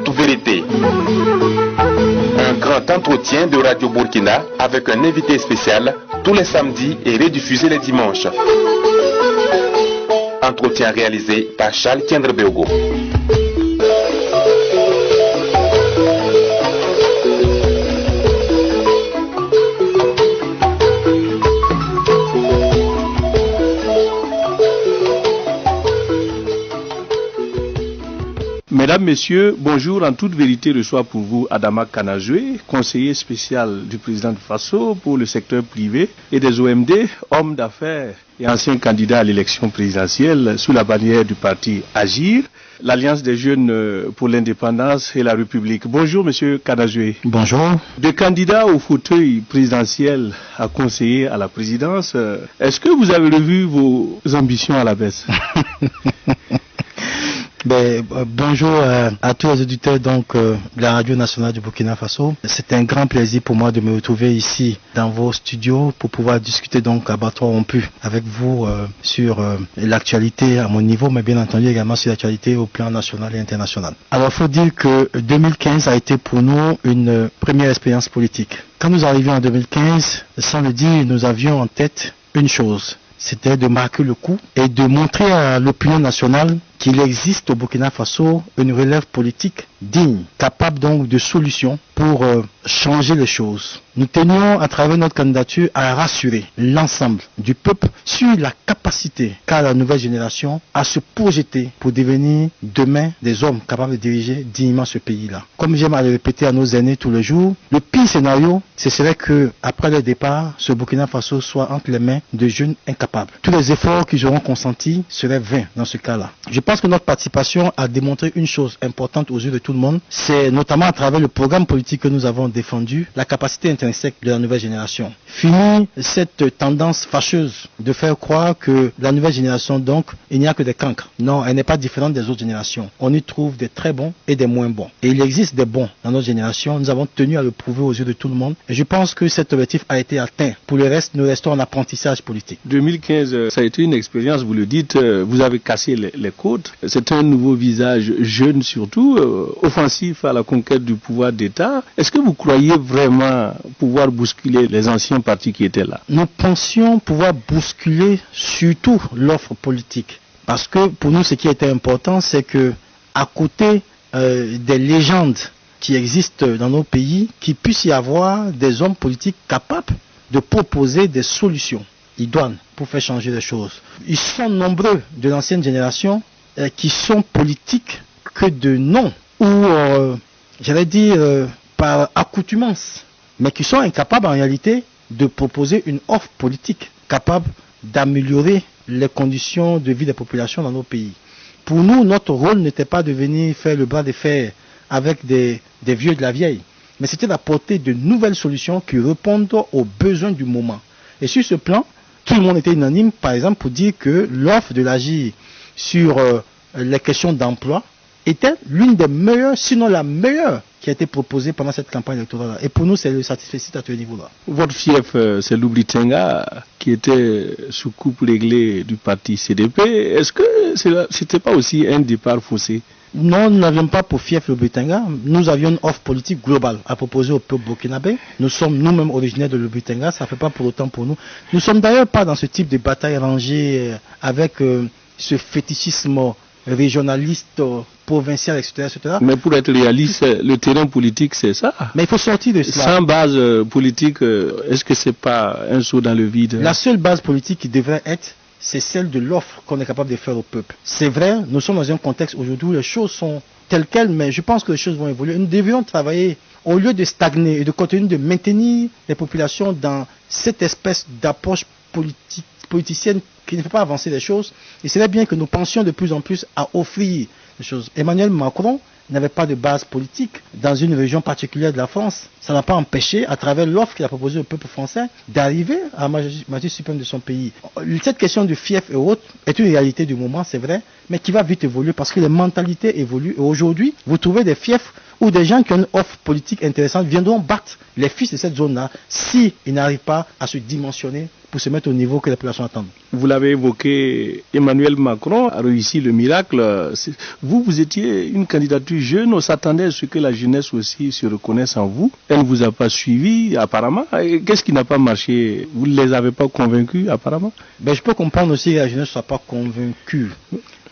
toute vérité. Un grand entretien de Radio Burkina avec un invité spécial tous les samedis et rediffusé les dimanches. Entretien réalisé par Charles Kendrebeogo. Mesdames, Messieurs, bonjour. En toute vérité, reçoit pour vous Adama Kanajwe, conseiller spécial du président de Faso pour le secteur privé et des OMD, homme d'affaires et ancien candidat à l'élection présidentielle sous la bannière du parti Agir, l'Alliance des jeunes pour l'indépendance et la République. Bonjour, Monsieur Kanajwe. Bonjour. De candidat au fauteuil présidentiel à conseiller à la présidence, est-ce que vous avez revu vos ambitions à la baisse? Bonjour à tous les auditeurs de la Radio Nationale du Burkina Faso. C'est un grand plaisir pour moi de me retrouver ici dans vos studios pour pouvoir discuter à bâton rompu avec vous sur l'actualité à mon niveau, mais bien entendu également sur l'actualité au plan national et international. Alors il faut dire que 2015 a été pour nous une première expérience politique. Quand nous arrivions en 2015, sans le dire, nous avions en tête une chose. C'était de marquer le coup et de montrer à l'opinion nationale qu'il existe au Burkina Faso une relève politique digne, capable donc de solutions pour changer les choses. Nous tenions à travers notre candidature à rassurer l'ensemble du peuple sur la capacité qu'a la nouvelle génération à se projeter pour devenir demain des hommes capables de diriger dignement ce pays-là. Comme j'aime à le répéter à nos aînés tous les jours, le pire scénario, ce serait que après le départ, ce Burkina Faso soit entre les mains de jeunes incapables. Tous les efforts qu'ils auront consentis seraient vains dans ce cas-là. Je pense que notre participation a démontré une chose importante aux yeux de tout le monde, c'est notamment à travers le programme politique que nous avons défendu, la capacité intrinsèque de la nouvelle génération. Fini cette tendance fâcheuse de faire croire que la nouvelle génération, donc, il n'y a que des cancres. Non, elle n'est pas différente des autres générations. On y trouve des très bons et des moins bons. Et il existe des bons dans notre génération. Nous avons tenu à le prouver aux yeux de tout le monde. Et je pense que cet objectif a été atteint. Pour le reste, nous restons en apprentissage politique. 2015, ça a été une expérience, vous le dites, vous avez cassé les côtes. C'est un nouveau visage, jeune surtout, offensif à la conquête du pouvoir d'État. Est-ce que vous croyez vraiment pouvoir bousculer les anciens partis qui étaient là? Nous pensions pouvoir bousculer surtout l'offre politique. Parce que pour nous, ce qui était important, c'est que à côté des légendes qui existent dans nos pays, qu'il puisse y avoir des hommes politiques capables de proposer des solutions idoines pour faire changer les choses. Ils sont nombreux de l'ancienne génération qui sont politiques que de nom ou j'allais dire par accoutumance, mais qui sont incapables en réalité de proposer une offre politique capable d'améliorer les conditions de vie des populations dans nos pays. Pour nous, notre rôle n'était pas de venir faire le bras de fer avec des vieux de la vieille, mais c'était d'apporter de nouvelles solutions qui répondent aux besoins du moment. Et sur ce plan, tout le monde était unanime, par exemple, pour dire que l'offre de l'AGIR sur les questions d'emploi était l'une des meilleures, sinon la meilleure, qui a été proposée pendant cette campagne électorale. Et pour nous, c'est le satisfait à ce niveau-là. Votre fief, c'est l'Oubli-Tenga, qui était sous coupe réglée du parti CDP. Est-ce que c'était pas aussi un départ faussé? Non, nous n'avions pas pour fief l'Oubli-Tenga. Nous avions une offre politique globale à proposer au peuple burkinabé. Nous sommes nous-mêmes originaires de l'Oubli-Tenga, ça ne fait pas pour autant pour nous. Nous ne sommes d'ailleurs pas dans ce type de bataille rangée avec ce fétichisme régionaliste, provincial, etc., etc. Mais pour être réaliste, le terrain politique, c'est ça. Mais il faut sortir de cela. Sans base politique, est-ce que c'est pas un saut dans le vide? La seule base politique qui devrait être, c'est celle de l'offre qu'on est capable de faire au peuple. C'est vrai, nous sommes dans un contexte aujourd'hui où les choses sont telles quelles, mais je pense que les choses vont évoluer. Nous devrions travailler, au lieu de stagner et de continuer de maintenir les populations dans cette espèce d'approche politicienne qui ne fait pas avancer les choses. Il serait bien que nous pensions de plus en plus à offrir des choses. Emmanuel Macron n'avait pas de base politique dans une région particulière de la France. Ça n'a pas empêché, à travers l'offre qu'il a proposée au peuple français, d'arriver à la majorité suprême de son pays. Cette question du fief et autres est une réalité du moment, c'est vrai, mais qui va vite évoluer parce que les mentalités évoluent. Et aujourd'hui, vous trouvez des fiefs ou des gens qui ont une offre politique intéressante viendront battre les fils de cette zone-là s'ils n'arrivent pas à se dimensionner pour se mettre au niveau que les populations attendent. Vous l'avez évoqué, Emmanuel Macron a réussi le miracle. Vous étiez une candidature jeune, on s'attendait à ce que la jeunesse aussi se reconnaisse en vous. Elle ne vous a pas suivi apparemment. Qu'est-ce qui n'a pas marché? Vous ne les avez pas convaincus apparemment? Je peux comprendre aussi que la jeunesse ne soit pas convaincue.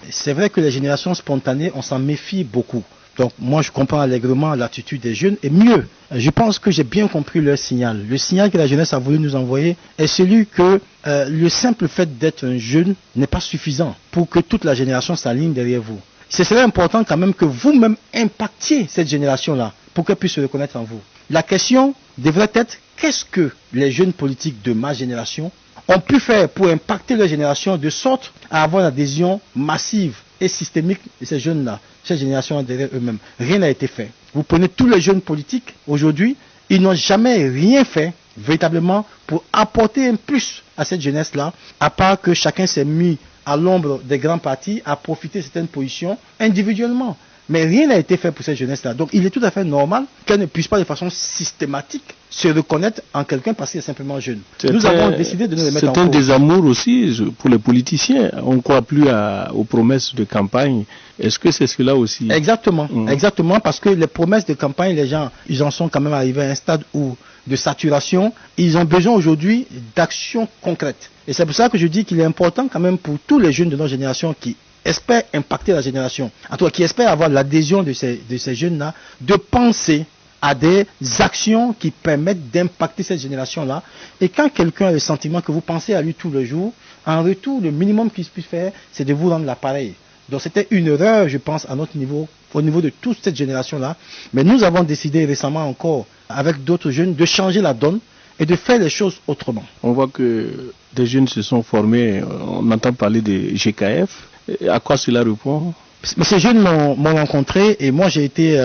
C'est vrai que les générations spontanées, on s'en méfie beaucoup. Donc moi je comprends allègrement l'attitude des jeunes et mieux, je pense que j'ai bien compris leur signal. Le signal que la jeunesse a voulu nous envoyer est celui que le simple fait d'être un jeune n'est pas suffisant pour que toute la génération s'aligne derrière vous. Ce serait important quand même que vous-même impactiez cette génération-là pour qu'elle puisse se reconnaître en vous. La question devrait être qu'est-ce que les jeunes politiques de ma génération ont pu faire pour impacter leur génération de sorte à avoir l'adhésion massive et systémique de ces jeunes-là, ces générations derrière eux-mêmes. Rien n'a été fait. Vous prenez tous les jeunes politiques, aujourd'hui, ils n'ont jamais rien fait véritablement pour apporter un plus à cette jeunesse-là, à part que chacun s'est mis à l'ombre des grands partis à profiter de certaines positions individuellement. Mais rien n'a été fait pour cette jeunesse-là. Donc il est tout à fait normal qu'elle ne puisse pas de façon systématique se reconnaître en quelqu'un parce qu'il est simplement jeune. Nous avons décidé de nous les mettre en cause. C'est un désamour aussi pour les politiciens. On ne croit plus aux promesses de campagne. Est-ce que c'est cela aussi? Exactement, exactement, parce que les promesses de campagne, les gens, ils en sont quand même arrivés à un stade où de saturation. Ils ont besoin aujourd'hui d'actions concrètes. Et c'est pour ça que je dis qu'il est important quand même pour tous les jeunes de notre génération qui espèrent impacter la génération, en tout cas qui espèrent avoir l'adhésion de ces jeunes-là, de penser à des actions qui permettent d'impacter cette génération-là. Et quand quelqu'un a le sentiment que vous pensez à lui tous les jours, en retour, le minimum qu'il puisse faire, c'est de vous rendre l'appareil. Donc c'était une erreur, je pense, à notre niveau, au niveau de toute cette génération-là. Mais nous avons décidé récemment encore, avec d'autres jeunes, de changer la donne et de faire les choses autrement. On voit que des jeunes se sont formés, on entend parler de GKF. À quoi cela répond? Mais ces jeunes m'ont rencontré et moi j'ai été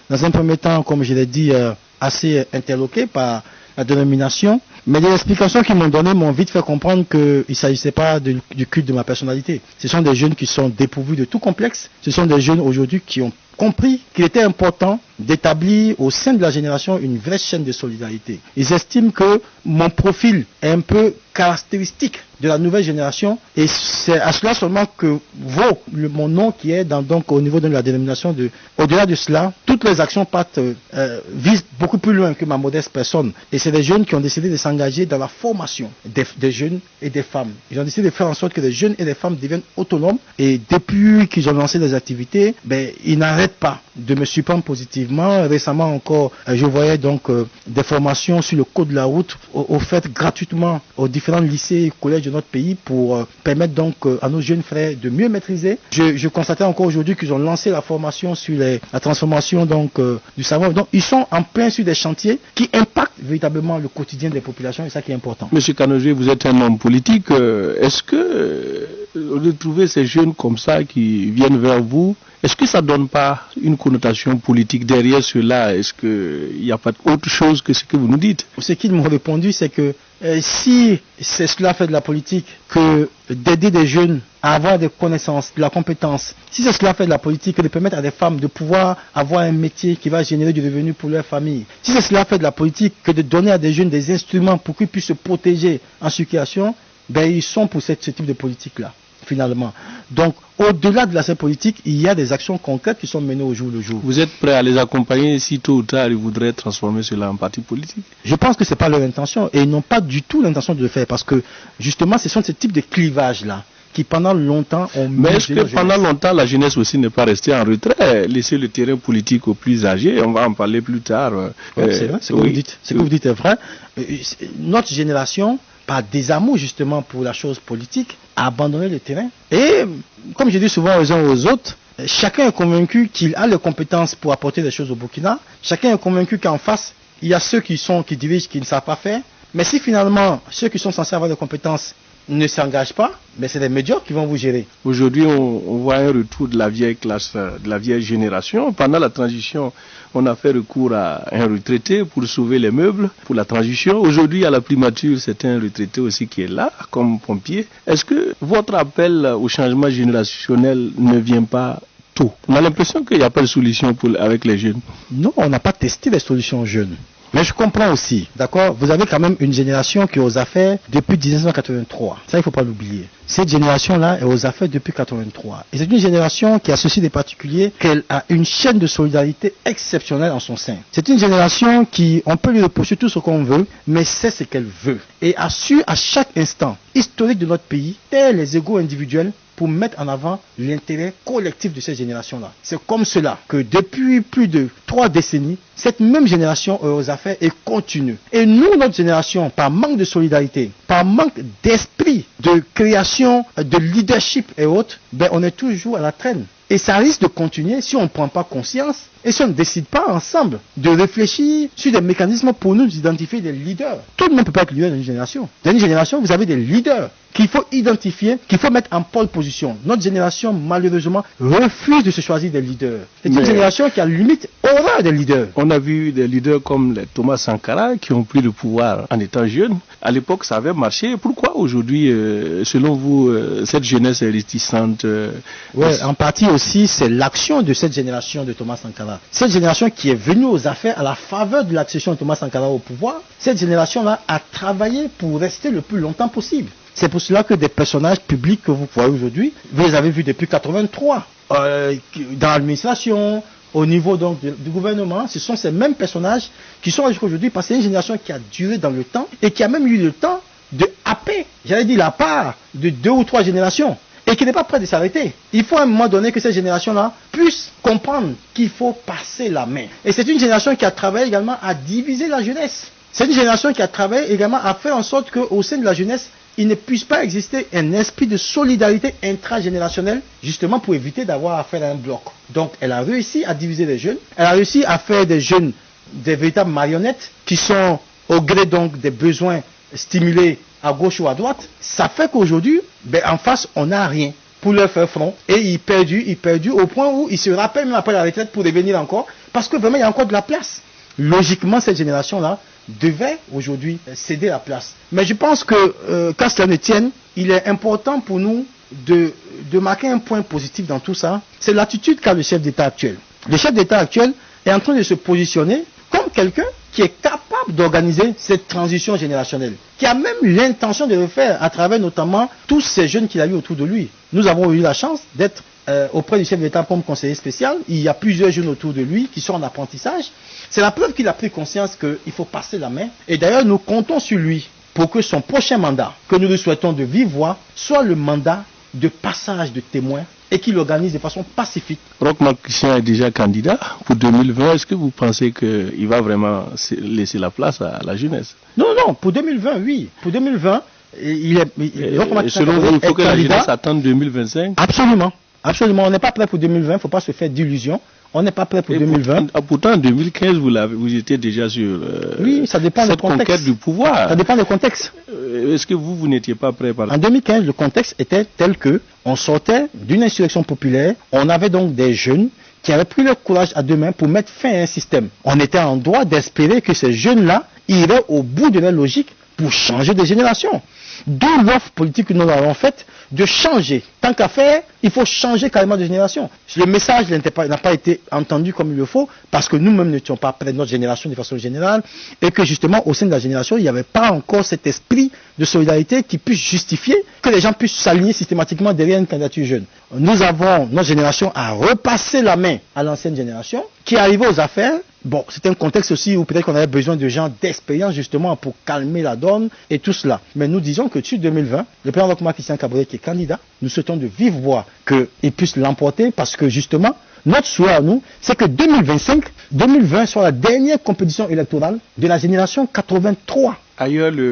dans un premier temps, comme je l'ai dit, assez interloqué par la dénomination. Mais les explications qu'ils m'ont données m'ont vite fait comprendre qu'il ne s'agissait pas du culte de ma personnalité. Ce sont des jeunes qui sont dépourvus de tout complexe. Ce sont des jeunes aujourd'hui qui ont compris qu'il était important d'établir au sein de la génération une vraie chaîne de solidarité. Ils estiment que mon profil est un peu caractéristique de la nouvelle génération et c'est à cela seulement que vaut mon nom qui est donc au niveau de la dénomination de. Au-delà de cela, toutes les actions visent beaucoup plus loin que ma modeste personne. Et c'est des jeunes qui ont décidé de s'engager dans la formation des jeunes et des femmes. Ils ont décidé de faire en sorte que les jeunes et les femmes deviennent autonomes et depuis qu'ils ont lancé des activités, ils n'arrêtent pas de me surprendre positivement. Récemment encore, je voyais donc des formations sur le code de la route offertes gratuitement aux différents lycées et collèges de notre pays pour permettre donc à nos jeunes frères de mieux maîtriser. Je constatais encore aujourd'hui qu'ils ont lancé la formation sur la transformation donc du savoir. Donc ils sont en plein sur des chantiers qui impactent véritablement le quotidien des populations et ça qui est important. Monsieur Kanojwe, vous êtes un homme politique. Est-ce que de trouver ces jeunes comme ça qui viennent vers vous, est-ce que ça ne donne pas une connotation politique derrière cela? Est-ce qu'il n'y a pas autre chose que ce que vous nous dites? Ce qu'ils m'ont répondu, c'est que si c'est cela fait de la politique, que d'aider des jeunes à avoir des connaissances, de la compétence, si c'est cela fait de la politique, de permettre à des femmes de pouvoir avoir un métier qui va générer du revenu pour leur famille, si c'est cela fait de la politique, que de donner à des jeunes des instruments pour qu'ils puissent se protéger en situation, ils sont pour ce type de politique-là. Finalement. Donc, au-delà de l'aspect politique, il y a des actions concrètes qui sont menées au jour le jour. Vous êtes prêt à les accompagner si tôt ou tard ils voudraient transformer cela en parti politique? Je pense que ce n'est pas leur intention et ils n'ont pas du tout l'intention de le faire parce que justement, ce sont ce type de clivages-là qui pendant longtemps ont... Mais est-ce que pendant longtemps la jeunesse aussi n'est pas restée en retrait, laisser le terrain politique aux plus âgés? On va en parler plus tard. C'est vrai, ce que vous dites. Ce que vous dites est vrai. Notre génération, par désamour justement pour la chose politique, a abandonné le terrain. Et comme je dis souvent aux uns aux autres, chacun est convaincu qu'il a les compétences pour apporter des choses au Burkina. Chacun est convaincu qu'en face, il y a ceux qui dirigent, qui ne savent pas faire. Mais si finalement, ceux qui sont censés avoir des compétences ne s'engagent pas, mais c'est les médiocres qui vont vous gérer. Aujourd'hui, on voit un retour de la vieille classe, de la vieille génération. Pendant la transition, on a fait recours à un retraité pour sauver les meubles pour la transition. Aujourd'hui, à la primature, c'est un retraité aussi qui est là, comme pompier. Est-ce que votre appel au changement générationnel ne vient pas tôt. On a l'impression qu'il n'y a pas de solution avec les jeunes. Non, on n'a pas testé les solutions jeunes. Mais je comprends aussi, d'accord. Vous avez quand même une génération qui est aux affaires depuis 1983. Ça, il ne faut pas l'oublier. Cette génération-là est aux affaires depuis 1983. Et c'est une génération qui a ceci de particulier, qu'elle a une chaîne de solidarité exceptionnelle en son sein. C'est une génération qui, on peut lui reprocher tout ce qu'on veut, mais sait ce qu'elle veut. Et a su à chaque instant historique de notre pays, taire les égos individuels pour mettre en avant l'intérêt collectif de cette génération-là. C'est comme cela que depuis plus de 3 décennies, cette même génération est aux affaires et continue. Et nous, notre génération, par manque de solidarité, par manque d'esprit, de création, de leadership et autres, ben on est toujours à la traîne. Et ça risque de continuer si on ne prend pas conscience et si on ne décide pas ensemble de réfléchir sur des mécanismes pour nous identifier des leaders. Tout le monde ne peut pas être leader dans une génération. Dans une génération, vous avez des leaders qu'il faut identifier, qu'il faut mettre en pole position. Notre génération, malheureusement, refuse de se choisir des leaders. C'est une génération qui a limite horreur des leaders. On a vu des leaders comme les Thomas Sankara qui ont pris le pouvoir en étant jeunes. À l'époque, ça avait marché. Pourquoi aujourd'hui, selon vous, cette jeunesse est réticente Ouais, en partie aussi, c'est l'action de cette génération de Thomas Sankara. Cette génération qui est venue aux affaires à la faveur de l'accession de Thomas Sankara au pouvoir, cette génération-là a travaillé pour rester le plus longtemps possible. C'est pour cela que des personnages publics que vous voyez aujourd'hui, vous les avez vus depuis 1983, dans l'administration, au niveau donc du gouvernement. Ce sont ces mêmes personnages qui sont aujourd'hui, parce que c'est une génération qui a duré dans le temps et qui a même eu le temps de happer, j'allais dire la part de 2 ou 3 générations, et qui n'est pas prêt de s'arrêter. Il faut à un moment donné que cette génération-là puisse comprendre qu'il faut passer la main. Et c'est une génération qui a travaillé également à diviser la jeunesse. C'est une génération qui a travaillé également à faire en sorte qu'au sein de la jeunesse, il ne puisse pas exister un esprit de solidarité intragénérationnelle, justement pour éviter d'avoir affaire à un bloc. Donc, elle a réussi à diviser les jeunes. Elle a réussi à faire des jeunes des véritables marionnettes qui sont au gré donc des besoins stimulés à gauche ou à droite. Ça fait qu'aujourd'hui, en face, on n'a rien pour leur faire front. Et ils perdent au point où ils se rappellent même après la retraite pour revenir encore, parce que vraiment, il y a encore de la place. Logiquement, cette génération-là devait aujourd'hui céder la place. Mais je pense que, qu'à cela ne tienne, il est important pour nous de marquer un point positif dans tout ça. C'est l'attitude qu'a le chef d'État actuel. Le chef d'État actuel est en train de se positionner comme quelqu'un qui est capable d'organiser cette transition générationnelle, qui a même l'intention de le faire à travers notamment tous ces jeunes qu'il a eu autour de lui. Nous avons eu la chance d'être auprès du chef d'État comme conseiller spécial. Il y a plusieurs jeunes autour de lui qui sont en apprentissage. C'est la preuve qu'il a pris conscience qu'il faut passer la main. Et d'ailleurs, nous comptons sur lui pour que son prochain mandat, que nous lui souhaitons de vive voix, soit le mandat de passage de témoins et qu'il organise de façon pacifique. Roch Marc Christian est déjà candidat pour 2020. Est-ce que vous pensez qu'il va vraiment laisser la place à la jeunesse? Non, pour 2020, oui. Pour 2020, selon vous, il faut que la jeunesse attende 2025? Absolument. On n'est pas prêt pour 2020, il ne faut pas se faire d'illusions. On n'est pas prêt pour 2020. Pourtant, en 2015, vous étiez déjà sur ça dépend cette conquête du pouvoir. Ça dépend du contexte. Est-ce que vous n'étiez pas prêt par là? En 2015, le contexte était tel que on sortait d'une insurrection populaire. On avait donc des jeunes qui avaient pris leur courage à deux mains pour mettre fin à un système. On était en droit d'espérer que ces jeunes-là iraient au bout de leur logique pour changer de génération. D'où l'offre politique que nous avons faite de changer. Tant qu'à faire, il faut changer carrément de génération. Le message n'a pas été entendu comme il le faut parce que nous-mêmes n'étions pas près de notre génération de façon générale et que justement au sein de la génération, il n'y avait pas encore cet esprit de solidarité qui puisse justifier que les gens puissent s'aligner systématiquement derrière une candidature jeune. Nous avons, notre génération a repassé la main à l'ancienne génération qui est arrivée aux affaires. Bon, c'est un contexte aussi où peut-être qu'on avait besoin de gens d'expérience justement pour calmer la donne et tout cela. Mais nous disons que sur 2020, le président Roch Marc Christian Kaboré qui est candidat, nous souhaitons de vive voix qu'il puisse l'emporter parce que justement, notre souhait à nous, c'est que 2020 soit la dernière compétition électorale de la génération 83.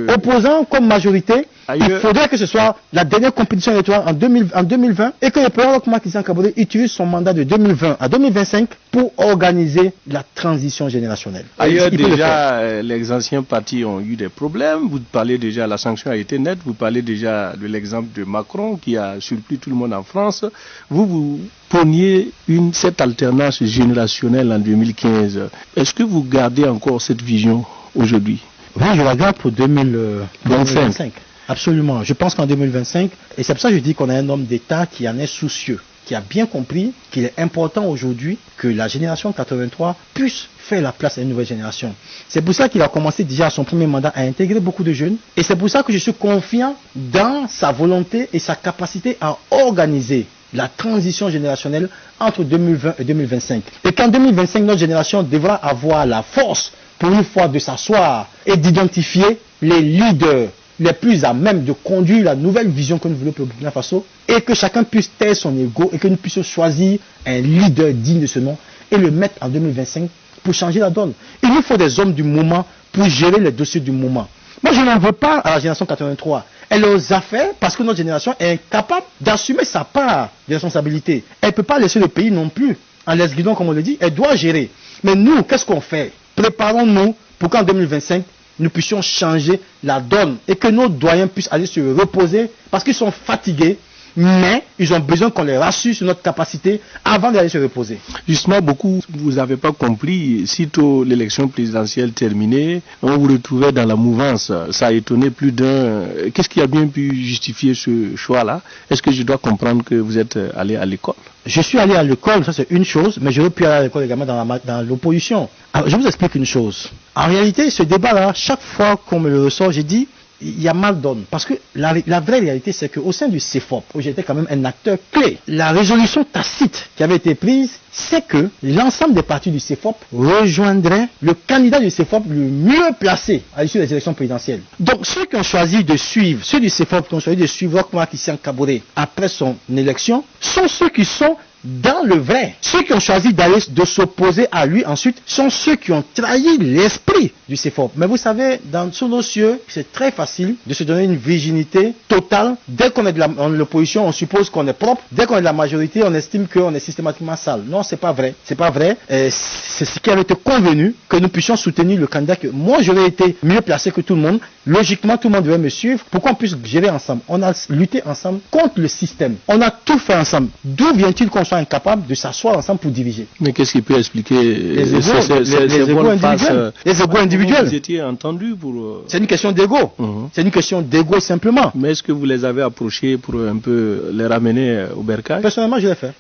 Opposant comme majorité, il faudrait que ce soit la dernière compétition électorale en 2020 et que le président Roch Marc Christian Kaboré utilise son mandat de 2020 à 2025 pour organiser la transition générationnelle. Ailleurs, déjà, les anciens partis ont eu des problèmes. Vous parlez déjà, la sanction a été nette. Vous parlez déjà de l'exemple de Macron qui a surpris tout le monde en France. Vous preniez cette alternance générationnelle en 2015. Est-ce que vous gardez encore cette vision aujourd'hui? Oui, je la garde pour 2025. Absolument. Je pense qu'en 2025, et c'est pour ça que je dis qu'on a un homme d'État qui en est soucieux. qui a bien compris qu'il est important aujourd'hui que la génération 83 puisse faire la place à une nouvelle génération. C'est pour ça qu'il a commencé déjà à son premier mandat à intégrer beaucoup de jeunes. Et c'est pour ça que je suis confiant dans sa volonté et sa capacité à organiser la transition générationnelle entre 2020 et 2025. Et qu'en 2025, notre génération devra avoir la force pour une fois de s'asseoir et d'identifier les leaders les plus à même de conduire la nouvelle vision que nous voulons pour le Burkina Faso, et que chacun puisse taire son ego et que nous puissions choisir un leader digne de ce nom et le mettre en 2025 pour changer la donne. Il nous faut des hommes du moment pour gérer les dossiers du moment. Moi, je n'en veux pas à la génération 83. Elle les a fait parce que notre génération est incapable d'assumer sa part de responsabilité. Elle ne peut pas laisser le pays non plus en laisse-guidon, comme on le dit. Elle doit gérer. Mais nous, qu'est-ce qu'on fait? Préparons-nous pour qu'en 2025, nous puissions changer la donne et que nos doyens puissent aller se reposer parce qu'ils sont fatigués, mais ils ont besoin qu'on les rassure sur notre capacité avant d'aller se reposer. Justement, beaucoup, vous n'avez pas compris, sitôt l'élection présidentielle terminée, on vous retrouvait dans la mouvance. Ça a étonné plus d'un. Qu'est-ce qui a bien pu justifier ce choix-là? Est-ce que je dois comprendre que vous êtes allé à l'école? Je suis allé à l'école, ça c'est une chose, mais j'aurais pu aller à l'école également dans l'opposition. Alors, je vous explique une chose. En réalité, ce débat-là, chaque fois qu'on me le ressort, j'ai dit, il y a mal donne. Parce que la vraie réalité, c'est qu'au sein du CEFOP, où j'étais quand même un acteur clé, la résolution tacite qui avait été prise, c'est que l'ensemble des partis du CEFOP rejoindraient le candidat du CEFOP le mieux placé à l'issue des élections présidentielles. Donc ceux qui ont choisi de suivre, ceux du CEFOP qui ont choisi de suivre Roch-Marc Christian Kaboré après son élection, sont ceux qui sont dans le vrai. Ceux qui ont choisi d'aller de s'opposer à lui ensuite sont ceux qui ont trahi l'esprit du CEFOP. Mais vous savez, sous nos cieux, c'est très facile de se donner une virginité totale. Dès qu'on est de l'opposition, on suppose qu'on est propre. Dès qu'on est de la majorité, on estime qu'on est systématiquement sale. Non, c'est pas vrai. C'est pas vrai. C'est ce qui avait été convenu, que nous puissions soutenir le candidat que moi j'aurais été mieux placé que tout le monde. Logiquement, tout le monde devait me suivre pour qu'on puisse gérer ensemble. On a lutté ensemble contre le système. On a tout fait ensemble. D'où vient-il qu'on soit incapable de s'asseoir ensemble pour diriger? Mais qu'est-ce qui peut expliquer les égos individuels? Les égos individuels. Vous étiez entendu pour... C'est une question d'ego. C'est une question d'ego simplement. Mais est-ce que vous les avez approchés pour un peu les ramener au bercail? Personnellement, je l'ai fait.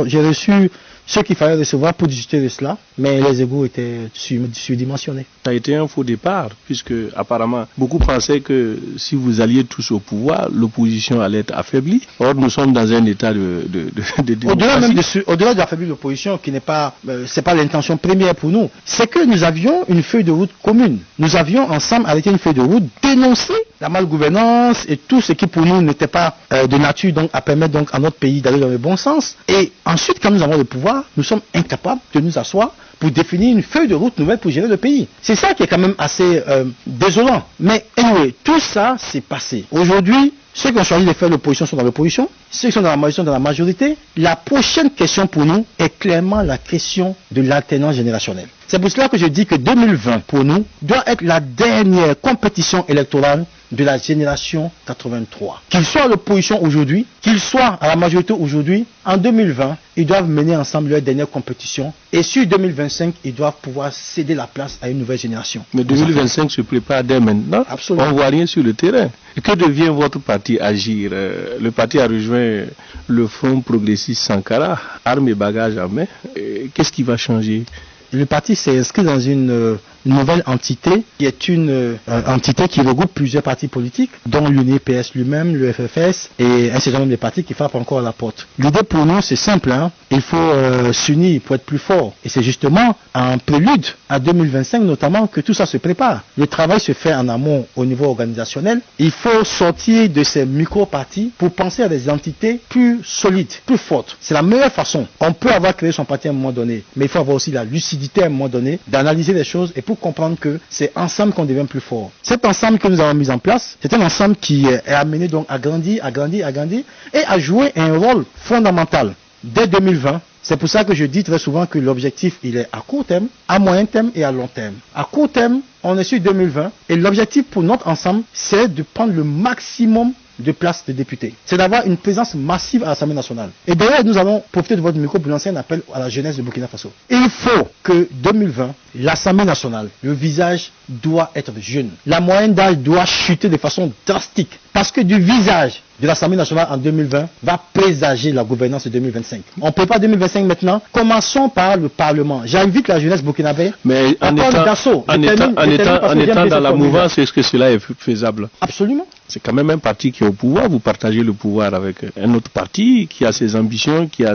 J'ai reçu ce qu'il fallait recevoir pour discuter de cela, mais les égos étaient surdimensionnés. Ça a été un faux départ, puisque apparemment beaucoup pensaient que si vous alliez tous au pouvoir, l'opposition allait être affaiblie. Or, nous sommes dans un état de démocratie. Au-delà d'affaiblir l'opposition, qui n'est pas, c'est pas l'intention première pour nous, c'est que nous avions une feuille de route commune. Nous avions ensemble arrêté une feuille de route, dénoncé la malgouvernance et tout ce qui pour nous n'était pas de nature donc à permettre donc à notre pays d'aller dans le bon sens. Et ensuite, quand nous avons le pouvoir, nous sommes incapables de nous asseoir pour définir une feuille de route nouvelle pour gérer le pays. C'est ça qui est quand même assez désolant. Mais anyway, tout ça s'est passé. Aujourd'hui, ceux qui ont choisi de faire l'opposition sont dans l'opposition, ceux qui sont dans la majorité sont dans la majorité. La prochaine question pour nous est clairement la question de l'alternance générationnelle. C'est pour cela que je dis que 2020, pour nous, doit être la dernière compétition électorale de la génération 83. Qu'ils soient à l'opposition aujourd'hui, qu'ils soient à la majorité aujourd'hui, en 2020, ils doivent mener ensemble leur dernière compétition. Et sur 2025, ils doivent pouvoir céder la place à une nouvelle génération. Mais 2025 se prépare dès maintenant. Absolument. On ne voit rien sur le terrain. Et que devient votre parti Agir? Le parti a rejoint le Front progressiste Sankara, armes et bagages en main. Qu'est-ce qui va changer? Le parti s'est inscrit dans une nouvelle entité qui est une entité qui regroupe plusieurs partis politiques, dont l'UNPS lui-même, le FFS et un certain nombre de partis qui frappent encore à la porte. L'idée pour nous, c'est simple, hein. Il faut s'unir pour être plus fort. Et c'est justement en prélude à 2025 notamment que tout ça se prépare. Le travail se fait en amont au niveau organisationnel. Il faut sortir de ces micro-partis pour penser à des entités plus solides, plus fortes. C'est la meilleure façon. On peut avoir créé son parti à un moment donné, mais il faut avoir aussi la lucidité à un moment donné d'analyser les choses et pour comprendre que c'est ensemble qu'on devient plus fort. Cet ensemble que nous avons mis en place, c'est un ensemble qui est amené donc à grandir et à jouer un rôle fondamental dès 2020. C'est pour ça que je dis très souvent que l'objectif, il est à court terme, à moyen terme et à long terme. À court terme, on est sur 2020 et l'objectif pour notre ensemble, c'est de prendre le maximum de places de députés. C'est d'avoir une présence massive à l'Assemblée nationale. Et d'ailleurs, nous allons profiter de votre micro pour lancer un appel à la jeunesse de Burkina Faso. Il faut que 2020, l'Assemblée nationale, le visage doit être jeune. La moyenne d'âge doit chuter de façon drastique. Parce que du visage de l'Assemblée nationale en 2020 va présager la gouvernance de 2025. On prépare 2025 maintenant. Commençons par le Parlement. J'invite la jeunesse burkinabé à prendre en étant dans la mouvance, est-ce que cela est faisable? Absolument. C'est quand même un parti qui est au pouvoir. Vous partagez le pouvoir avec un autre parti qui a ses ambitions, qui a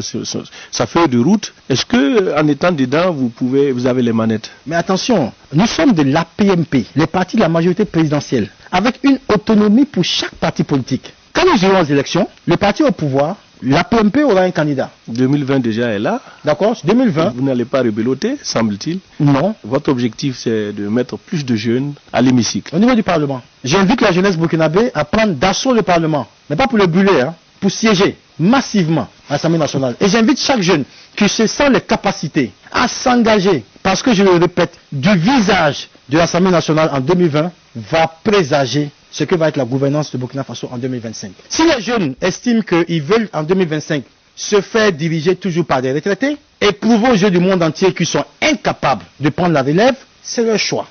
sa feuille de route. Est-ce que en étant dedans, vous avez les manettes? Mais attention, nous sommes de l'APMP, les partis de la majorité présidentielle, avec une autonomie pour chaque parti politique. Quand nous irons aux élections, le parti au pouvoir, l'APMP aura un candidat. 2020 déjà est là. D'accord, 2020. Vous n'allez pas rebeloter, semble-t-il. Non. Votre objectif, c'est de mettre plus de jeunes à l'hémicycle. Au niveau du Parlement, j'invite la jeunesse burkinabé à prendre d'assaut le Parlement. Mais pas pour le brûler, pour siéger massivement à l'Assemblée nationale. Et j'invite chaque jeune qui se sent les capacités à s'engager. Parce que je le répète, du visage de l'Assemblée nationale en 2020 va présager ce que va être la gouvernance de Burkina Faso en 2025. Si les jeunes estiment qu'ils veulent en 2025 se faire diriger toujours par des retraités et prouver aux yeux du monde entier qu'ils sont incapables de prendre la relève, c'est leur choix.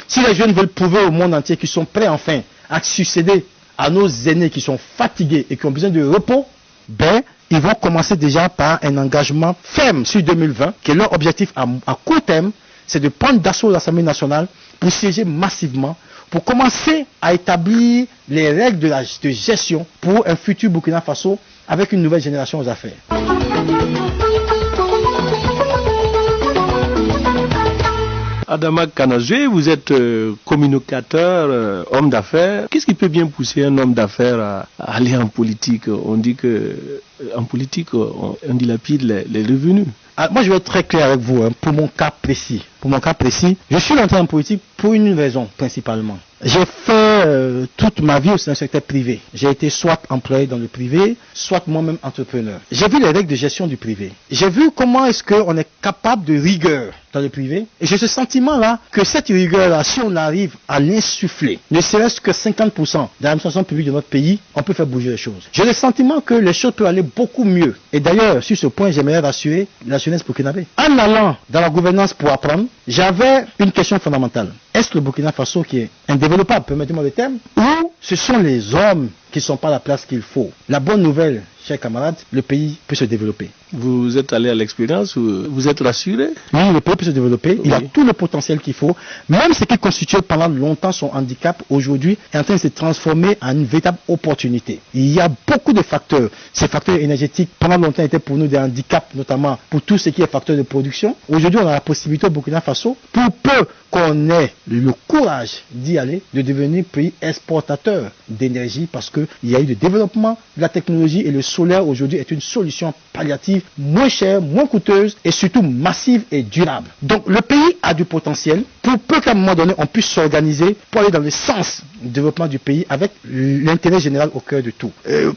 Si les jeunes veulent prouver au monde entier qu'ils sont prêts enfin à succéder à nos aînés qui sont fatigués et qui ont besoin de repos, ils vont commencer déjà par un engagement ferme sur 2020, que leur objectif à court terme, c'est de prendre d'assaut l'Assemblée nationale pour siéger massivement, pour commencer à établir les règles de gestion pour un futur Burkina Faso avec une nouvelle génération aux affaires. Adama Kanazoué, vous êtes communicateur, homme d'affaires. Qu'est-ce qui peut bien pousser un homme d'affaires à aller en politique? On dit que en politique, on dilapide les revenus. Moi, je vais être très clair avec vous, pour mon cas précis. Je suis rentré en politique pour une raison principalement. J'ai fait toute ma vie au sein du secteur privé. J'ai été soit employé dans le privé, soit moi-même entrepreneur. J'ai vu les règles de gestion du privé. J'ai vu comment est-ce qu'on est capable de rigueur dans le privé. Et j'ai ce sentiment-là que cette rigueur-là, si on arrive à l'insuffler, ne serait-ce que 50% de l'administration publique de notre pays, on peut faire bouger les choses. J'ai le sentiment que les choses peuvent aller beaucoup mieux. Et d'ailleurs, sur ce point, j'aimerais rassurer la jeunesse burkinabé. En allant dans la gouvernance pour apprendre, j'avais une question fondamentale. Est-ce le Burkina Faso qui est indéveloppable, permettez-moi le terme, ou ce sont les hommes qui ne sont pas à la place qu'il faut? La bonne nouvelle, chers camarades, le pays peut se développer. Vous êtes allé à l'expérience, vous êtes rassuré? Oui, le pays peut se développer, oui. Il a tout le potentiel qu'il faut. Même ce qui constituait pendant longtemps son handicap, aujourd'hui, est en train de se transformer en une véritable opportunité. Il y a beaucoup de facteurs. Ces facteurs énergétiques, pendant longtemps, étaient pour nous des handicaps, notamment pour tout ce qui est facteur de production. Aujourd'hui, on a la possibilité au Burkina Faso, pour peu qu'on ait le courage d'y aller, de devenir pays exportateur d'énergie, parce qu'il y a eu le développement de la technologie et le solaire aujourd'hui est une solution palliative moins chère, moins coûteuse et surtout massive et durable. Donc le pays a du potentiel pour peu qu'à un moment donné on puisse s'organiser pour aller dans le sens du développement du pays avec l'intérêt général au cœur de tout.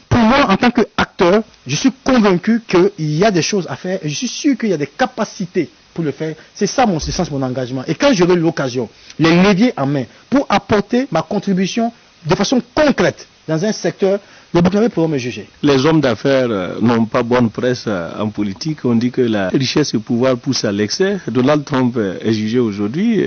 Pour moi, en tant qu'acteur, je suis convaincu qu'il y a des choses à faire et je suis sûr qu'il y a des capacités pour le faire. C'est ça mon sens, mon engagement. Et quand j'aurai l'occasion, les leviers en main, pour apporter ma contribution de façon concrète dans un secteur, les Burkinabés pourront me juger. Les hommes d'affaires n'ont pas bonne presse en politique. On dit que la richesse et le pouvoir poussent à l'excès. Donald Trump est jugé aujourd'hui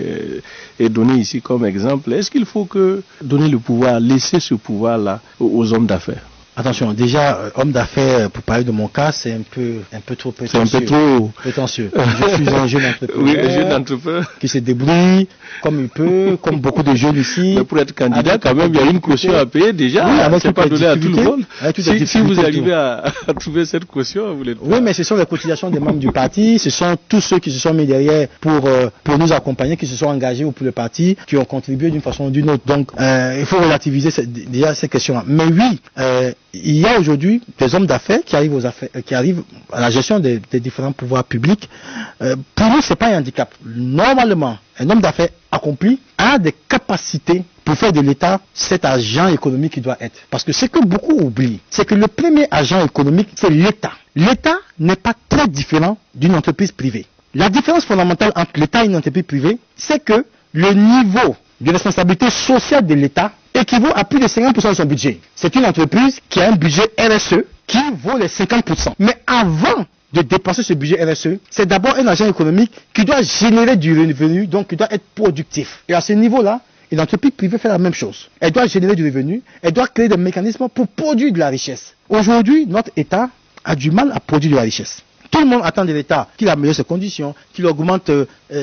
et donné ici comme exemple. Est-ce qu'il faut que donner le pouvoir, laisser ce pouvoir-là aux hommes d'affaires? Attention, déjà, homme d'affaires, pour parler de mon cas, c'est un peu trop prétentieux. C'est un peu trop prétentieux. Je suis un jeune entrepreneur, oui, un jeune entrepreneur qui se débrouille comme il peut, comme beaucoup de jeunes ici. Mais pour être candidat, quand même, il y a une caution à payer déjà. Oui, c'est pas donné à tout le monde. Si vous arrivez à trouver cette caution, vous l'êtes. Oui, mais ce sont les cotisations des membres du parti, ce sont tous ceux qui se sont mis derrière pour nous accompagner, qui se sont engagés pour le parti, qui ont contribué d'une façon ou d'une autre. Donc, il faut relativiser déjà ces questions-là. Mais oui, il y a aujourd'hui des hommes d'affaires qui arrivent à la gestion des différents pouvoirs publics. Pour nous, c'est pas un handicap. Normalement, un homme d'affaires accompli a des capacités pour faire de l'État cet agent économique qu'il doit être. Parce que ce que beaucoup oublient, c'est que le premier agent économique, c'est l'État. L'État n'est pas très différent d'une entreprise privée. La différence fondamentale entre l'État et une entreprise privée, c'est que le niveau de responsabilité sociale de l'État équivaut à plus de 50% de son budget. C'est une entreprise qui a un budget RSE qui vaut les 50%. Mais avant de dépenser ce budget RSE, c'est d'abord un agent économique qui doit générer du revenu, donc qui doit être productif. Et à ce niveau-là, une entreprise privée fait la même chose. Elle doit générer du revenu, elle doit créer des mécanismes pour produire de la richesse. Aujourd'hui, notre État a du mal à produire de la richesse. Tout le monde attend de l'État qu'il améliore ses conditions, qu'il augmente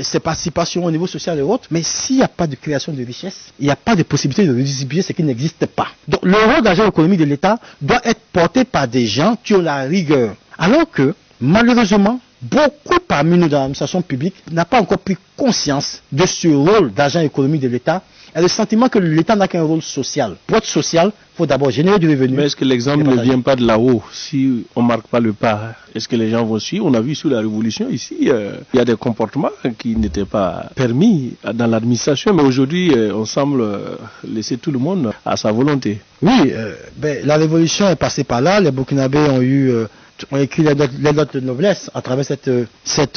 ses participations au niveau social et autres. Mais s'il n'y a pas de création de richesse, il n'y a pas de possibilité de redistribuer ce qui n'existe pas. Donc le rôle d'agent économique de l'État doit être porté par des gens qui ont la rigueur. Alors que, malheureusement, beaucoup parmi nous dans l'administration publique n'ont pas encore pris conscience de ce rôle d'agent économique de l'État et le sentiment que l'État n'a qu'un rôle social. Pour être social, il faut d'abord générer du revenu. Mais est-ce que l'exemple ne vient pas de là-haut? Si on ne marque pas le pas, est-ce que les gens vont suivre? On a vu sous la Révolution ici, il y a des comportements qui n'étaient pas permis dans l'administration, mais aujourd'hui, on semble laisser tout le monde à sa volonté. Oui, la Révolution est passée par là. Les Burkinabés ont écrit les notes de noblesse à travers cette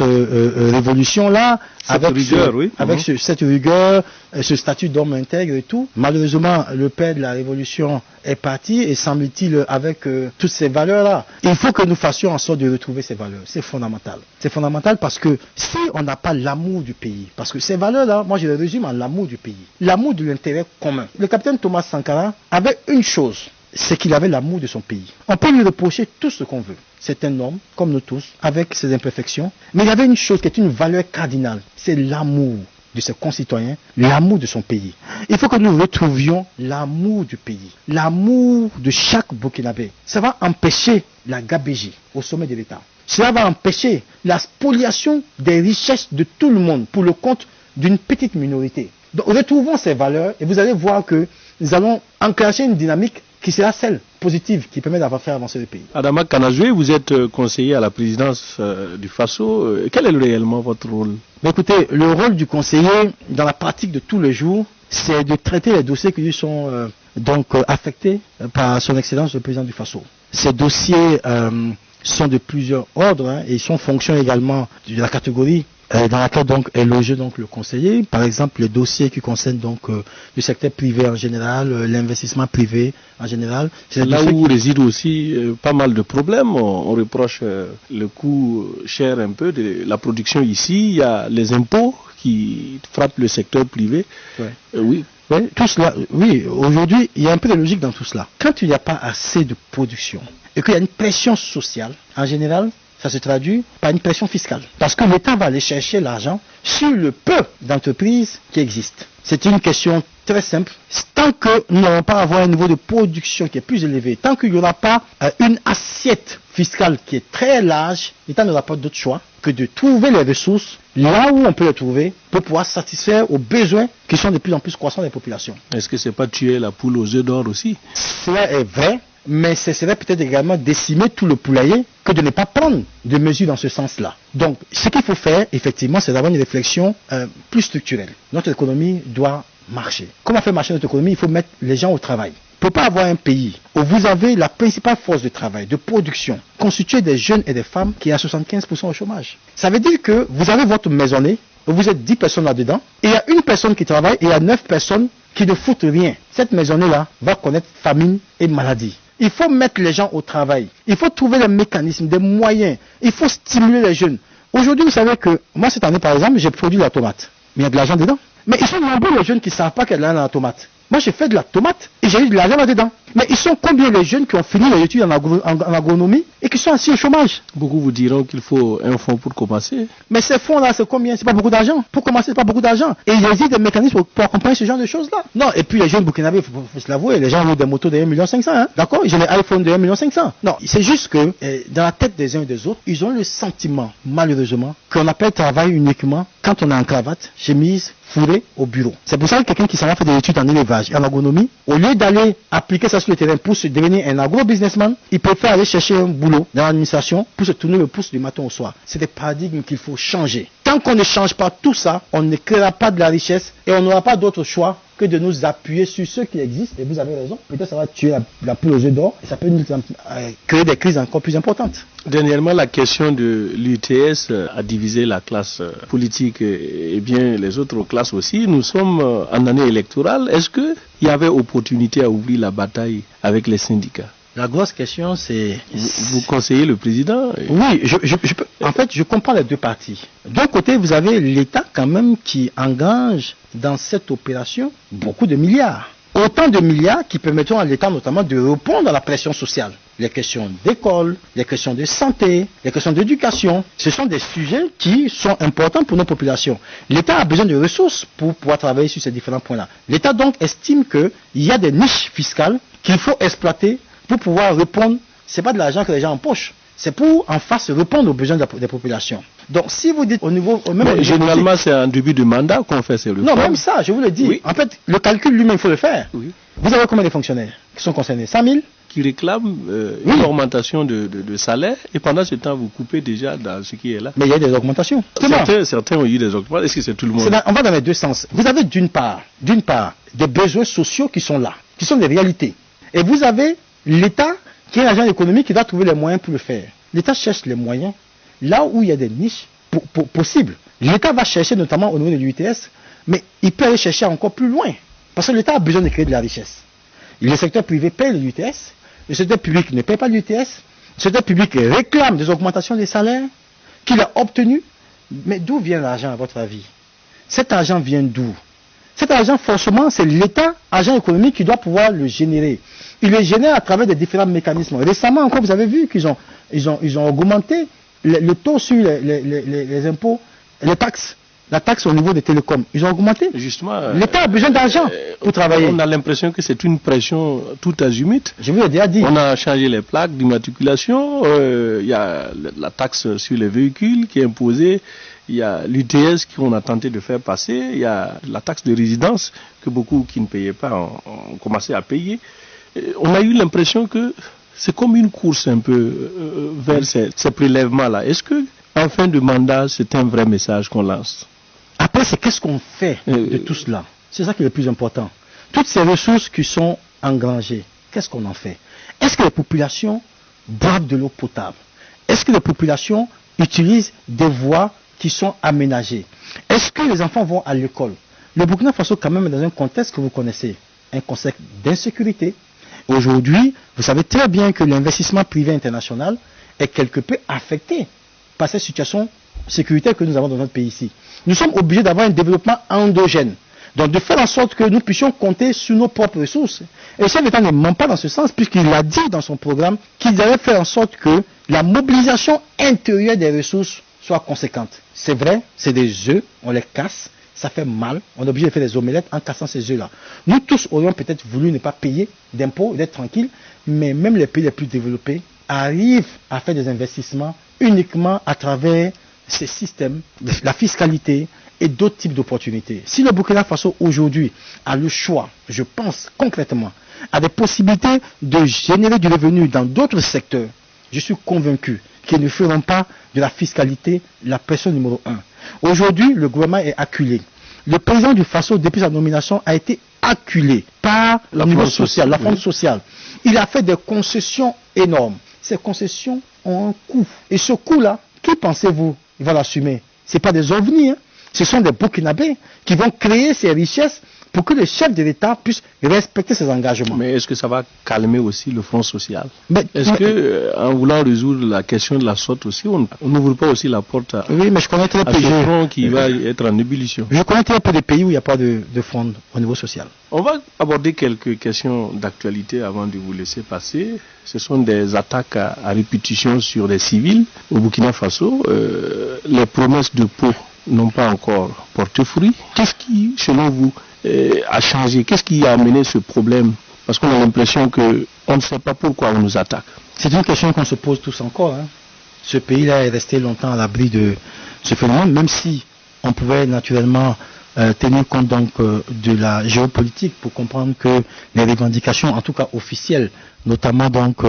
révolution-là, avec cette rigueur, ce statut d'homme intègre et tout. Malheureusement, le père de la révolution est parti et semble-t-il avec toutes ces valeurs-là. Il faut que nous fassions en sorte de retrouver ces valeurs. C'est fondamental. C'est fondamental parce que si on n'a pas l'amour du pays, parce que ces valeurs-là, moi je les résume en l'amour du pays, l'amour de l'intérêt commun. Le capitaine Thomas Sankara avait une chose, c'est qu'il avait l'amour de son pays. On peut lui reprocher tout ce qu'on veut. C'est un homme, comme nous tous, avec ses imperfections. Mais il y avait une chose qui est une valeur cardinale. C'est l'amour de ses concitoyens, l'amour de son pays. Il faut que nous retrouvions l'amour du pays, l'amour de chaque Burkinabé. Ça va empêcher la gabégie au sommet de l'État. Cela va empêcher la spoliation des richesses de tout le monde pour le compte d'une petite minorité. Donc, retrouvons ces valeurs et vous allez voir que nous allons enclencher une dynamique qui sera celle positive qui permet d'avoir fait avancer le pays. Adama Kanajoué, vous êtes conseiller à la présidence du FASO. Quel est réellement votre rôle? Mais écoutez, le rôle du conseiller dans la pratique de tous les jours, c'est de traiter les dossiers qui lui sont affectés par son excellence le président du FASO. Ces dossiers sont de plusieurs ordres et ils sont fonction également de la catégorie dans laquelle donc est logé donc le conseiller. Par exemple, les dossiers qui concernent donc le secteur privé en général, l'investissement privé en général. C'est là où réside aussi pas mal de problèmes. On reproche le coût cher un peu de la production ici. Il y a les impôts qui frappent le secteur privé. Ouais. Oui. Oui, tout cela, oui, aujourd'hui, il y a un peu de logique dans tout cela. Quand il n'y a pas assez de production et qu'il y a une pression sociale, en général, ça se traduit par une pression fiscale. Parce que l'État va aller chercher l'argent sur le peu d'entreprises qui existent. C'est une question très simple. Tant que nous n'allons pas avoir un niveau de production qui est plus élevé, tant qu'il n'y aura pas une assiette fiscale qui est très large, l'État n'aura pas d'autre choix que de trouver les ressources là où on peut les trouver pour pouvoir satisfaire aux besoins qui sont de plus en plus croissants des populations. Est-ce que c'est pas tuer la poule aux œufs d'or aussi? Cela est vrai, mais ce serait peut-être également décimer tout le poulailler que de ne pas prendre de mesures dans ce sens-là. Donc, ce qu'il faut faire, effectivement, c'est d'avoir une réflexion plus structurelle. Notre économie doit marcher. Comment faire marcher notre économie? Il faut mettre les gens au travail. On ne peut pas avoir un pays où vous avez la principale force de travail, de production, constituée des jeunes et des femmes qui est à 75% au chômage. Ça veut dire que vous avez votre maisonnée, où vous êtes 10 personnes là-dedans, et il y a une personne qui travaille et il y a 9 personnes qui ne foutent rien. Cette maisonnée-là va connaître famine et maladie. Il faut mettre les gens au travail. Il faut trouver des mécanismes, des moyens. Il faut stimuler les jeunes. Aujourd'hui, vous savez que, moi cette année par exemple, j'ai produit de la tomate. Mais il y a de l'argent dedans. Mais ils sont nombreux les jeunes qui ne savent pas qu'il y a de l'argent dans la tomate. Moi j'ai fait de la tomate et j'ai eu de l'argent là-dedans. Mais ils sont combien les jeunes qui ont fini les études en agronomie et qui sont assis au chômage? Beaucoup vous diront qu'il faut un fonds pour commencer. Mais ces fonds-là, c'est combien? C'est pas beaucoup d'argent. Pour commencer, c'est pas beaucoup d'argent. Et il existe des mécanismes pour accompagner ce genre de choses-là. Non, et puis les jeunes burkinabés, faut se l'avouer, les gens ont des motos de 1,5 million, hein. D'accord? Ils ont des iPhones de 1,5 million. Non, c'est juste que dans la tête des uns et des autres, ils ont le sentiment, malheureusement, qu'on appelle travail uniquement quand on est en cravate, chemise, fourré au bureau. C'est pour ça que quelqu'un qui s'en va faire des études en élevage et en agronomie, au lieu d'aller appliquer ça sur le terrain pour se devenir un agro-businessman, il préfère aller chercher un boulot dans l'administration pour se tourner le pouce du matin au soir. C'est des paradigmes qu'il faut changer. Tant qu'on ne change pas tout ça, on ne créera pas de la richesse et on n'aura pas d'autre choix que de nous appuyer sur ceux qui existent. Et vous avez raison, peut-être ça va tuer la poule aux œufs d'or et ça peut nous créer des crises encore plus importantes. Dernièrement, la question de l'UTS a divisé la classe politique et bien les autres classes aussi. Nous sommes en année électorale. Est-ce qu'il y avait opportunité à ouvrir la bataille avec les syndicats? La grosse question, c'est... Vous conseillez le président? Oui, en fait, je comprends les deux parties. D'un côté, vous avez l'État quand même qui engage dans cette opération beaucoup de milliards. Autant de milliards qui permettront à l'État notamment de répondre à la pression sociale. Les questions d'école, les questions de santé, les questions d'éducation, ce sont des sujets qui sont importants pour nos populations. L'État a besoin de ressources pour pouvoir travailler sur ces différents points-là. L'État donc estime qu'il y a des niches fiscales qu'il faut exploiter pour pouvoir répondre. Ce n'est pas de l'argent que les gens empochent, c'est pour en face répondre aux besoins des populations. Donc si vous dites au niveau... généralement c'est en début de mandat qu'on fait ces réformes. Non, même ça, je vous le dis. Oui. En fait, le calcul lui-même, il faut le faire. Oui. Vous avez combien de fonctionnaires qui sont concernés? 100 000 qui réclament une augmentation de salaire et pendant ce temps vous coupez déjà dans ce qui est là. Mais il y a des augmentations. Certains ont eu des augmentations. Est-ce que c'est tout le monde? On va dans les deux sens. Vous avez d'une part des besoins sociaux qui sont là, qui sont des réalités. Et vous avez l'État qui est un agent économique qui doit trouver les moyens pour le faire. L'État cherche les moyens là où il y a des niches possibles. L'État va chercher notamment au niveau de l'UTS, mais il peut aller chercher encore plus loin. Parce que l'État a besoin de créer de la richesse. Le secteur privé paye l'UTS, le secteur public ne paye pas l'UTS, le secteur public réclame des augmentations des salaires qu'il a obtenues. Mais d'où vient l'argent à votre avis? Cet argent vient d'où? Cet argent, forcément, c'est l'État, agent économique, qui doit pouvoir le générer. Il le génère à travers des différents mécanismes. Récemment encore, vous avez vu qu'ils ont augmenté le taux sur les impôts, les taxes. La taxe au niveau des télécoms, ils ont augmenté. Justement, l'État a besoin d'argent pour travailler. On a l'impression que c'est une pression tout azimut. Je vous l'ai déjà dit. On a changé les plaques d'immatriculation, il y a la taxe sur les véhicules qui est imposée, il y a l'UTS qu'on a tenté de faire passer, il y a la taxe de résidence que beaucoup qui ne payaient pas ont commencé à payer. On a eu l'impression que c'est comme une course un peu vers ces prélèvements-là. Est-ce que en fin de mandat, c'est un vrai message qu'on lance? Après, c'est qu'est-ce qu'on fait de tout cela? C'est ça qui est le plus important. Toutes ces ressources qui sont engrangées, qu'est-ce qu'on en fait? Est-ce que les populations boivent de l'eau potable? Est-ce que les populations utilisent des voies qui sont aménagées? Est-ce que les enfants vont à l'école? Le Burkina Faso, quand même, est dans un contexte que vous connaissez, un contexte d'insécurité. Aujourd'hui, vous savez très bien que l'investissement privé international est quelque peu affecté par cette situation sécuritaire que nous avons dans notre pays ici. Nous sommes obligés d'avoir un développement endogène. Donc de faire en sorte que nous puissions compter sur nos propres ressources. Et le chef d'État ne ment pas dans ce sens, puisqu'il a dit dans son programme qu'il allait faire en sorte que la mobilisation intérieure des ressources soit conséquente. C'est vrai, c'est des œufs, on les casse, ça fait mal, on est obligé de faire des omelettes en cassant ces œufs-là. Nous tous aurions peut-être voulu ne pas payer d'impôts, d'être tranquilles, mais même les pays les plus développés arrivent à faire des investissements uniquement à travers ces systèmes, la fiscalité et d'autres types d'opportunités. Si le Burkina Faso aujourd'hui a le choix, je pense concrètement, a des possibilités de générer du revenu dans d'autres secteurs, je suis convaincu qu'ils ne feront pas de la fiscalité la pression numéro 1. Aujourd'hui, le gouvernement est acculé. Le président du Faso, depuis sa nomination, a été acculé par le niveau social, la fronde sociale. Il a fait des concessions énormes. Ces concessions ont un coût. Et ce coût-là, qui pensez-vous il va l'assumer? Ce n'est pas des ovnis, hein. Ce sont des Burkinabés qui vont créer ces richesses pour que le chef de l'État puisse respecter ses engagements. Mais est-ce que ça va calmer aussi le front social? Est-ce que, en voulant résoudre la question de la sorte aussi, on n'ouvre pas aussi la porte à, oui, mais je connais très peu ce front qui va être en ébullition? Je connais très peu de pays où il n'y a pas de front au niveau social. On va aborder quelques questions d'actualité avant de vous laisser passer. Ce sont des attaques à répétition sur les civils au Burkina Faso. Les promesses de Pau n'ont pas encore porté fruit. Qu'est-ce qui, selon vous, a changé? Qu'est-ce qui a amené ce problème? Parce qu'on a l'impression qu'on ne sait pas pourquoi on nous attaque. C'est une question qu'on se pose tous encore. Hein. Ce pays-là est resté longtemps à l'abri de ce phénomène, même si on pouvait naturellement tenir compte donc de la géopolitique pour comprendre que les revendications, en tout cas officielles, notamment donc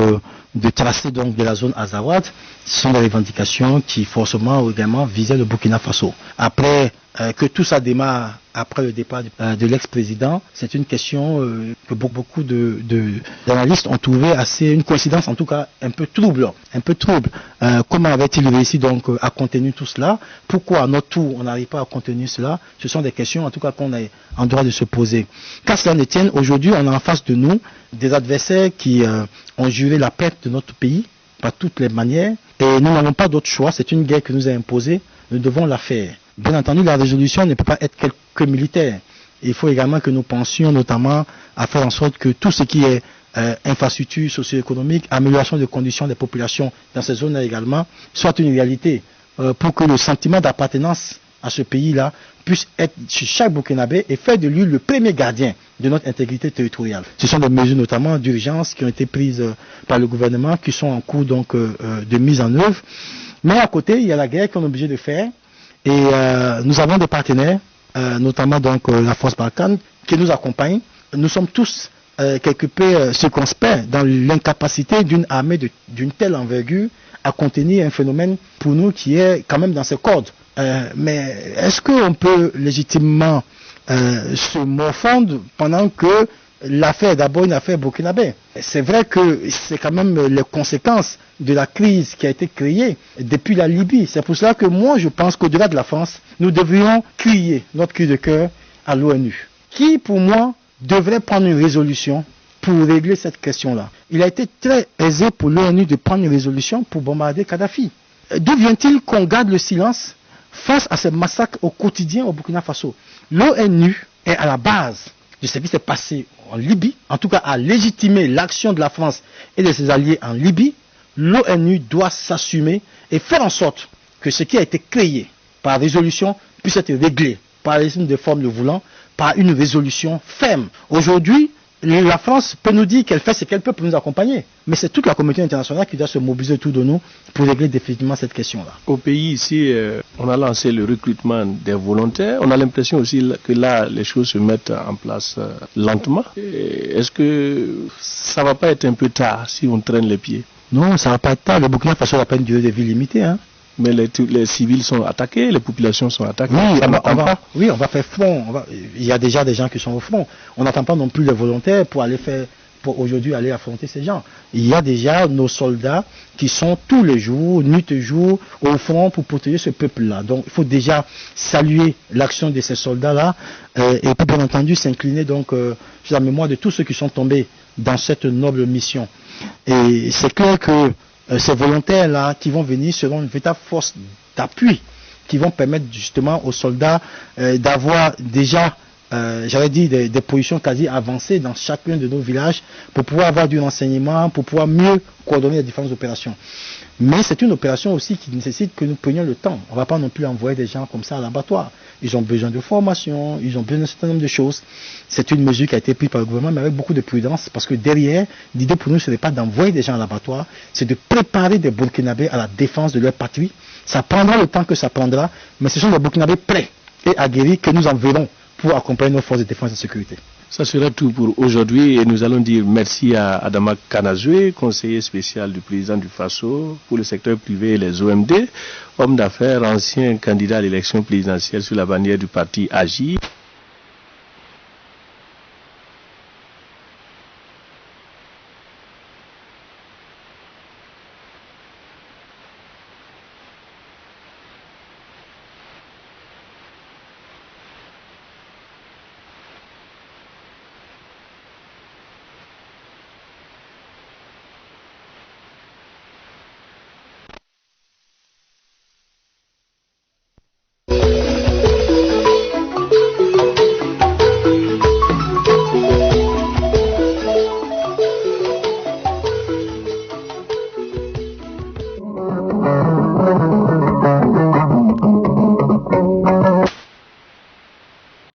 de tracer donc de la zone Azawad, ce sont des revendications qui forcément également visaient le Burkina Faso. Après que tout ça démarre après le départ de l'ex-président, c'est une question que beaucoup d'analystes ont trouvé assez, une coïncidence en tout cas un peu trouble. Comment avait-il réussi donc à contenir tout cela? Pourquoi à notre tour on n'arrive pas à contenir cela? Ce sont des questions en tout cas qu'on est en droit de se poser. Qu'à cela ne tienne, aujourd'hui on a en face de nous des adversaires qui ont juré la perte de notre pays par toutes les manières et nous n'avons pas d'autre choix, c'est une guerre que nous a imposée, nous devons la faire. Bien entendu, la résolution ne peut pas être que militaire. Il faut également que nous pensions notamment à faire en sorte que tout ce qui est infrastructure socio-économique, amélioration des conditions des populations dans ces zones-là également, soit une réalité pour que le sentiment d'appartenance à ce pays-là puisse être chez chaque Burkinabé et faire de lui le premier gardien de notre intégrité territoriale. Ce sont des mesures notamment d'urgence qui ont été prises par le gouvernement, qui sont en cours donc de mise en œuvre. Mais à côté, il y a la guerre qu'on est obligé de faire. Et nous avons des partenaires, notamment donc la Force Barkhane, qui nous accompagne. Nous sommes tous quelque peu circonspects dans l'incapacité d'une armée d'une telle envergure à contenir un phénomène pour nous qui est quand même dans ses cordes. Mais est-ce qu'on peut légitimement se morfondre pendant que l'affaire est d'abord une affaire burkinabé? C'est vrai que c'est quand même les conséquences de la crise qui a été créée depuis la Libye. C'est pour cela que moi je pense qu'au-delà de la France, nous devrions crier notre cri de cœur à l'ONU, qui pour moi devrait prendre une résolution pour régler cette question-là. Il a été très aisé pour l'ONU de prendre une résolution pour bombarder Kadhafi. D'où vient-il qu'on garde le silence face à ces massacres au quotidien au Burkina Faso? L'ONU est à la base de ce qui s'est passé en Libye, en tout cas à légitimer l'action de la France et de ses alliés en Libye. L'ONU doit s'assumer et faire en sorte que ce qui a été créé par résolution puisse être réglé par les de forme le voulant, par une résolution ferme. Aujourd'hui, la France peut nous dire qu'elle fait ce qu'elle peut pour nous accompagner, mais c'est toute la communauté internationale qui doit se mobiliser autour de nous pour régler définitivement cette question-là. Au pays ici, on a lancé le recrutement des volontaires. On a l'impression aussi que là, les choses se mettent en place lentement. Est-ce que ça va pas être un peu tard si on traîne les pieds? Non, ça va pas être tard. Le Burkina Faso n'a pas une durée de vie limitée, hein. Mais les civils sont attaqués, les populations sont attaquées. Oui, on va faire front. Il y a déjà des gens qui sont au front. On n'attend pas non plus les volontaires pour aujourd'hui aller affronter ces gens. Il y a déjà nos soldats qui sont tous les jours, nuit et jour, au front pour protéger ce peuple-là. Donc il faut déjà saluer l'action de ces soldats-là et puis bien entendu s'incliner donc sur la mémoire de tous ceux qui sont tombés dans cette noble mission. Et c'est clair que ces volontaires-là qui vont venir seront une véritable force d'appui qui vont permettre justement aux soldats d'avoir déjà, j'avais dit, des positions quasi avancées dans chacun de nos villages pour pouvoir avoir du renseignement, pour pouvoir mieux coordonner les différentes opérations. Mais c'est une opération aussi qui nécessite que nous prenions le temps. On ne va pas non plus envoyer des gens comme ça à l'abattoir. Ils ont besoin de formation, ils ont besoin d'un certain nombre de choses. C'est une mesure qui a été prise par le gouvernement, mais avec beaucoup de prudence, parce que derrière, l'idée pour nous, ce n'est pas d'envoyer des gens à l'abattoir, c'est de préparer des Burkinabés à la défense de leur patrie. Ça prendra le temps que ça prendra, mais ce sont des Burkinabés prêts et aguerris que nous enverrons pour accompagner nos forces de défense et de sécurité. Ça sera tout pour aujourd'hui et nous allons dire merci à Adama Kanazoué, conseiller spécial du président du Faso pour le secteur privé et les OMD, homme d'affaires, ancien candidat à l'élection présidentielle sous la bannière du parti AGI.